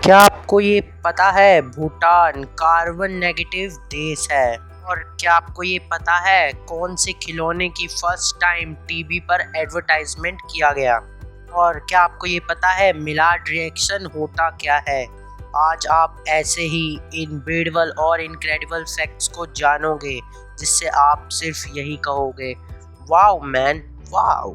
क्या आपको ये पता है भूटान कार्बन नेगेटिव देश है? और क्या आपको ये पता है कौन से खिलौने की फर्स्ट टाइम टीवी पर एडवर्टाइजमेंट किया गया? और क्या आपको ये पता है मिलाड रिएक्शन होता क्या है? आज आप ऐसे ही इनक्रेडिबल और इनक्रेडिबल फैक्ट्स को जानोगे जिससे आप सिर्फ यही कहोगे, wow man, wow.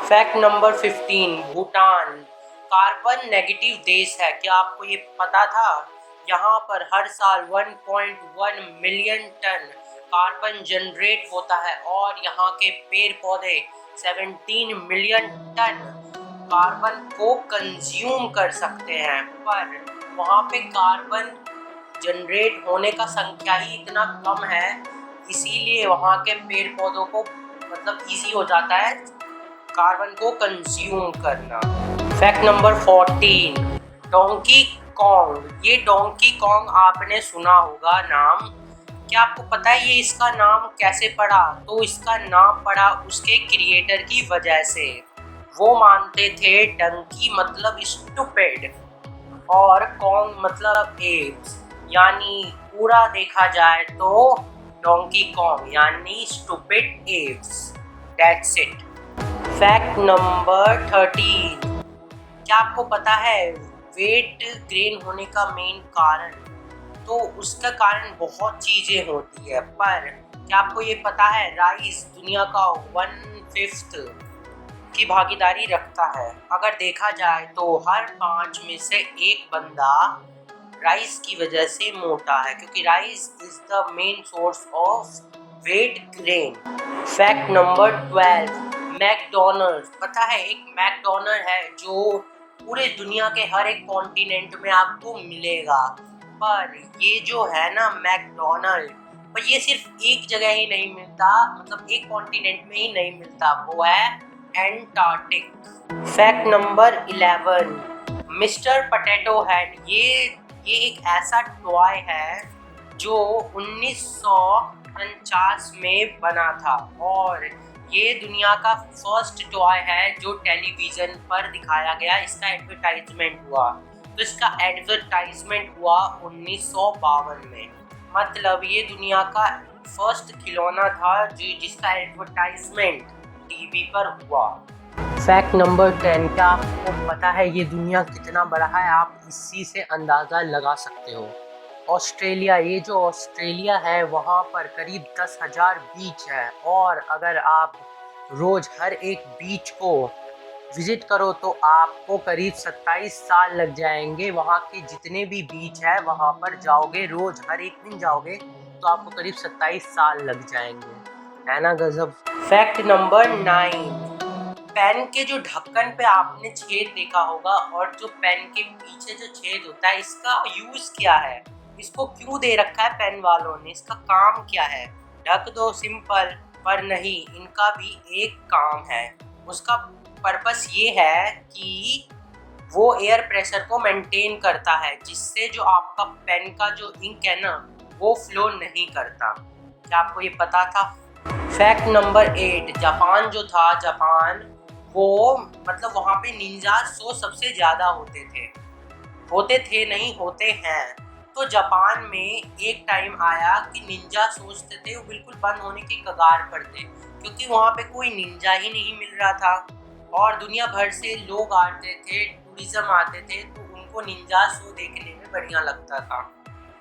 Fact number 15, Bhutan carbon negative देश है। क्या आपको ये पता था? यहाँ पर हर साल 1.1 मिलियन टन कार्बन जनरेट होता है और यहाँ के पेड़ पौधे 17 मिलियन टन कार्बन को कंज्यूम कर सकते हैं। पर वहाँ पे कार्बन जनरेट होने का संख्या ही इतना कम है, इसीलिए वहाँ के पेड़ पौधों को इजी हो जाता है कार्बन को कंज्यूम करना। Fact number 14, donkey Kong. ये डोंकी कॉन्ग आपने सुना होगा नाम। क्या आपको पता है ये इसका नाम कैसे पड़ा? तो इसका नाम पड़ा उसके क्रिएटर की वजह से। वो मानते थे डंकी मतलब स्टूपिड और कॉन्ग मतलब एप्स, यानी पूरा देखा जाए तो डोंकी कॉन्ग यानी stupid apps. That's it. Fact number 13, क्या आपको पता है वेट गेन होने का मेन कारण? तो उसका कारण बहुत चीज़ें होती है, पर क्या आपको ये पता है राइस दुनिया का 1/5 की भागीदारी रखता है। अगर देखा जाए तो हर 5 में से एक बंदा राइस की वजह से मोटा है, क्योंकि rice is the main source of weight gain. Fact number 12, McDonald's. पता है एक मैकडोनल्ड है जो पूरे दुनिया के हर एक कॉन्टिनेंट में आपको मिलेगा। पर ये जो है ना मैकडोनल्ड, पर ये सिर्फ एक जगह ही नहीं मिलता, एक कॉन्टिनेंट में ही नहीं मिलता, वो है Antarctic. Fact number 11, mister potato head. ये एक ऐसा टॉय है जो 1949 में बना था और ये दुनिया का फर्स्ट टॉय है जो टेलीविज़न पर दिखाया गया। इसका एडवर्टाइजमेंट हुआ, तो इसका एडवर्टाइजमेंट हुआ 1952 में। मतलब ये दुनिया का फर्स्ट खिलौना था जिसका एडवर्टाइजमेंट टीवी पर हुआ। फैक्ट नंबर 10, क्या आपको पता है ये दुनिया कितना बड़ा है? आप इसी से अंदाज़ा लगा सकते हो। ऑस्ट्रेलिया, ये जो ऑस्ट्रेलिया है वहाँ पर करीब 10,000 बीच है, और अगर आप रोज़ हर एक बीच को विज़िट करो तो आपको करीब 27 साल लग जाएंगे। वहाँ के जितने भी बीच है वहाँ पर जाओगे, रोज़ हर एक दिन जाओगे तो आपको करीब 27 साल लग जाएंगे। है ना गजब। फैक्ट नंबर 9, पेन के जो ढक्कन पे आपने छेद देखा होगा और जो पेन के पीछे जो छेद होता है, इसका यूज क्या है? इसको क्यों दे रखा है पेन वालों ने? इसका काम क्या है? ढक दो, सिंपल। पर नहीं, इनका भी एक काम है। उसका पर्पस ये है कि वो एयर प्रेशर को मेंटेन करता है, जिससे जो आपका पेन का जो इंक है ना वो फ्लो नहीं करता। क्या आपको ये पता था? फैक्ट नंबर 8, जापान जो था, जापान वो वहाँ पे निंजा शो सबसे ज़्यादा होते हैं। तो जापान में एक टाइम आया कि निंजा सोचते थे वो बिल्कुल बंद होने की कगार पर थे, क्योंकि वहाँ पे कोई निंजा ही नहीं मिल रहा था और दुनिया भर से लोग आते थे, टूरिज्म आते थे, तो उनको निंजा शो देखने में बढ़िया लगता था,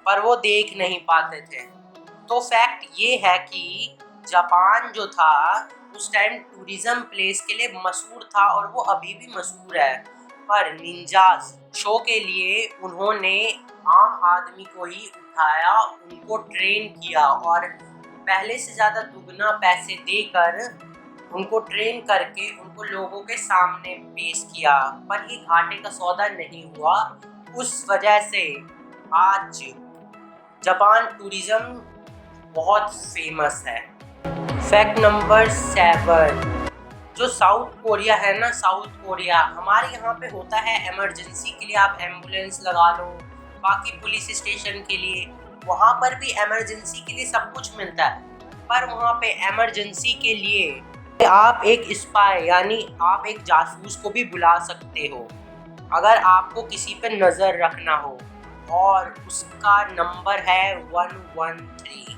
पर वो देख नहीं पाते थे। तो फैक्ट ये है कि जापान जो था उस टाइम टूरिज्म प्लेस के लिए मशहूर था और वो अभी भी मशहूर है, पर निंजा शो के लिए उन्होंने आम आदमी को ही उठाया, उनको ट्रेन किया और पहले से ज़्यादा दुगना पैसे देकर उनको ट्रेन करके उनको लोगों के सामने पेश किया, पर ये घाटे का सौदा नहीं हुआ। उस वजह से आज जापान टूरिज्म बहुत फेमस है। फैक्ट नंबर 7, जो साउथ कोरिया है ना, साउथ कोरिया हमारे यहाँ पे होता है इमरजेंसी के लिए आप एम्बुलेंस लगा लो, बाकी पुलिस स्टेशन के लिए, वहाँ पर भी इमरजेंसी के लिए सब कुछ मिलता है। पर वहाँ पे इमरजेंसी के लिए आप एक स्पाई यानी आप एक जासूस को भी बुला सकते हो। अगर आपको किसी पे नज़र रखना हो और उसका नंबर है 113,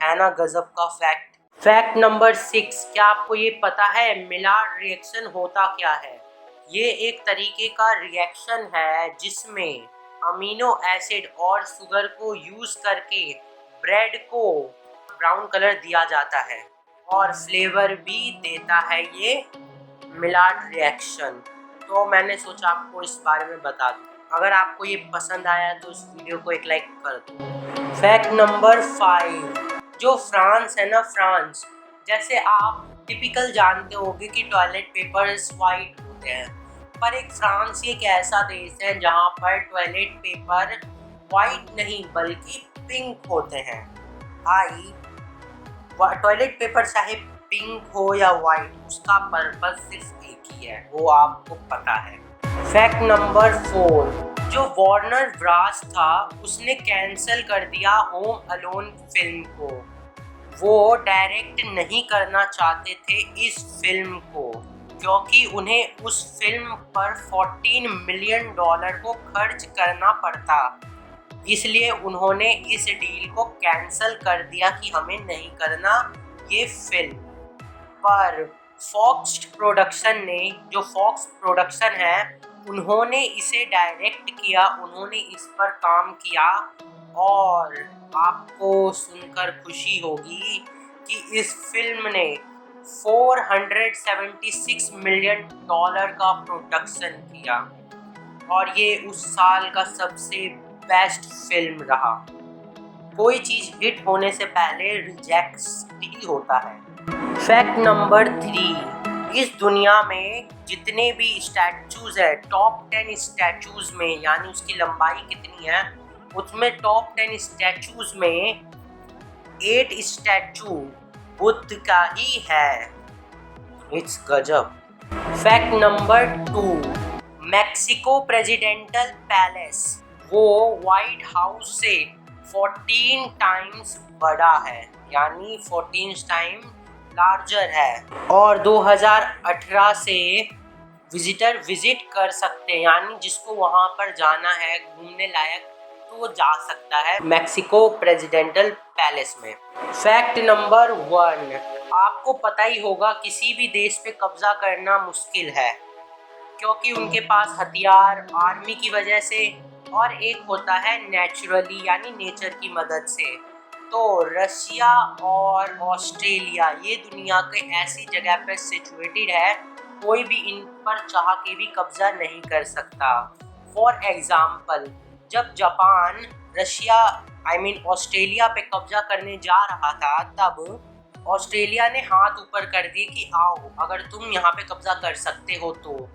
है ना गजब का फैक्ट। फैक्ट नंबर 6, क्या आपको ये पता है मिलार्ड रिएक्शन होता क्या है? ये एक तरीके का रिएक्शन है जिसमें अमीनो एसिड और शुगर को यूज़ करके ब्रेड को ब्राउन कलर दिया जाता है और फ्लेवर भी देता है ये मिलार्ड रिएक्शन। तो मैंने सोचा आपको इस बारे में बता दूं। अगर आपको ये पसंद आया तो इस वीडियो को एक लाइक कर दो। फैक्ट नंबर 5, जो फ्रांस है ना, फ्रांस, जैसे आप टिपिकल जानते होंगे कि टॉयलेट पेपर्स वाइट होते हैं, पर एक फ्रांस एक ऐसा देश है जहाँ पर टॉयलेट पेपर वाइट नहीं बल्कि पिंक होते हैं। भाई टॉयलेट पेपर चाहे पिंक हो या वाइट, उसका पर्पस सिर्फ एक ही है, वो आपको पता है। फैक्ट नंबर 4, जो वार्नर ब्रास था उसने कैंसिल कर दिया होम अलोन फिल्म को। वो डायरेक्ट नहीं करना चाहते थे इस फिल्म को क्योंकि उन्हें उस फिल्म पर $14 मिलियन को खर्च करना पड़ता, इसलिए उन्होंने इस डील को कैंसिल कर दिया कि हमें नहीं करना ये फिल्म। पर फॉक्स प्रोडक्शन ने, जो फॉक्स प्रोडक्शन है, उन्होंने इसे डायरेक्ट किया, उन्होंने इस पर काम किया और आपको सुनकर खुशी होगी कि इस फिल्म ने $476 मिलियन का प्रोडक्शन किया और ये उस साल का सबसे बेस्ट फिल्म रहा। कोई चीज़ हिट होने से पहले रिजेक्ट ही होता है। फैक्ट नंबर 3, इस दुनिया में जितने भी स्टैचूज है, टॉप 10 स्टैचूज में, यानी उसकी लंबाई कितनी है, उसमें टॉप 10 स्टैचूज में 8 स्टैचू बुद्ध का ही है। इट्स गजब। Fact number 2, Mexico presidential palace वो व्हाइट हाउस से 14 टाइम्स बड़ा है, यानी 14 टाइम लार्जर है और 2018 से विजिटर विजिट कर सकते हैं, यानी जिसको वहाँ पर जाना है घूमने लायक तो वो जा सकता है मैक्सिको प्रेसिडेंटल पैलेस में। फैक्ट नंबर 1, आपको पता ही होगा किसी भी देश पे कब्जा करना मुश्किल है क्योंकि उनके पास हथियार आर्मी की वजह से और एक होता है नेचुरली, यानी नेचर की मदद से। तो रशिया और ऑस्ट्रेलिया ये दुनिया के ऐसी जगह पर सिचुएटेड है, कोई भी इन पर चाह के भी कब्जा नहीं कर सकता। फॉर एग्जाम्पल, जब जापान ऑस्ट्रेलिया पे कब्जा करने जा रहा था, तब ऑस्ट्रेलिया ने हाथ ऊपर कर दिए कि आओ अगर तुम यहाँ पे कब्जा कर सकते हो तो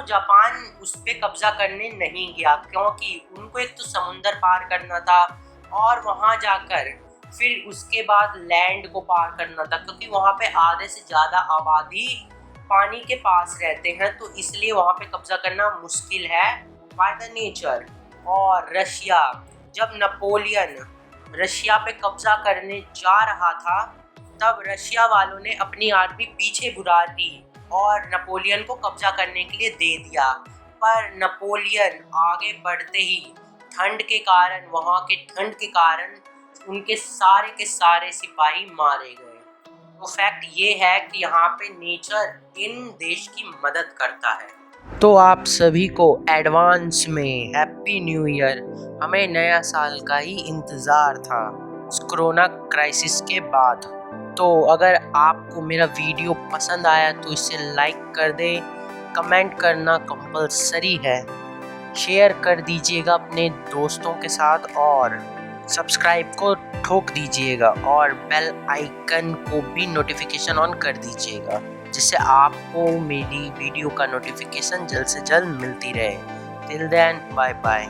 जापान उस पर कब्जा करने नहीं गया क्योंकि उनको एक तो समुंदर पार करना था और वहाँ जाकर फिर उसके बाद लैंड को पार करना था क्योंकि वहाँ पे आधे से ज़्यादा आबादी पानी के पास रहते हैं, तो इसलिए वहाँ पे कब्जा करना मुश्किल है बाय द नेचर। और रशिया, जब नेपोलियन रशिया पे कब्जा करने जा रहा था तब रशिया वालों ने अपनी आर्मी पीछे बुला दी और नेपोलियन को कब्जा करने के लिए दे दिया, पर नेपोलियन आगे बढ़ते ही ठंड के कारण, वहाँ के ठंड के कारण उनके सारे के सारे सिपाही मारे गए। तो फैक्ट ये है कि यहाँ पे नेचर इन देश की मदद करता है। तो आप सभी को एडवांस में हैप्पी न्यू ईयर। हमें नया साल का ही इंतज़ार था कोरोना क्राइसिस के बाद। तो अगर आपको मेरा वीडियो पसंद आया तो इसे लाइक कर दें, कमेंट करना कंपलसरी है, शेयर कर दीजिएगा अपने दोस्तों के साथ और सब्सक्राइब को ठोक दीजिएगा और बेल आइकन को भी नोटिफिकेशन ऑन कर दीजिएगा जिससे आपको मेरी वीडियो का नोटिफिकेशन जल्द से जल्द मिलती रहे। Till then bye bye.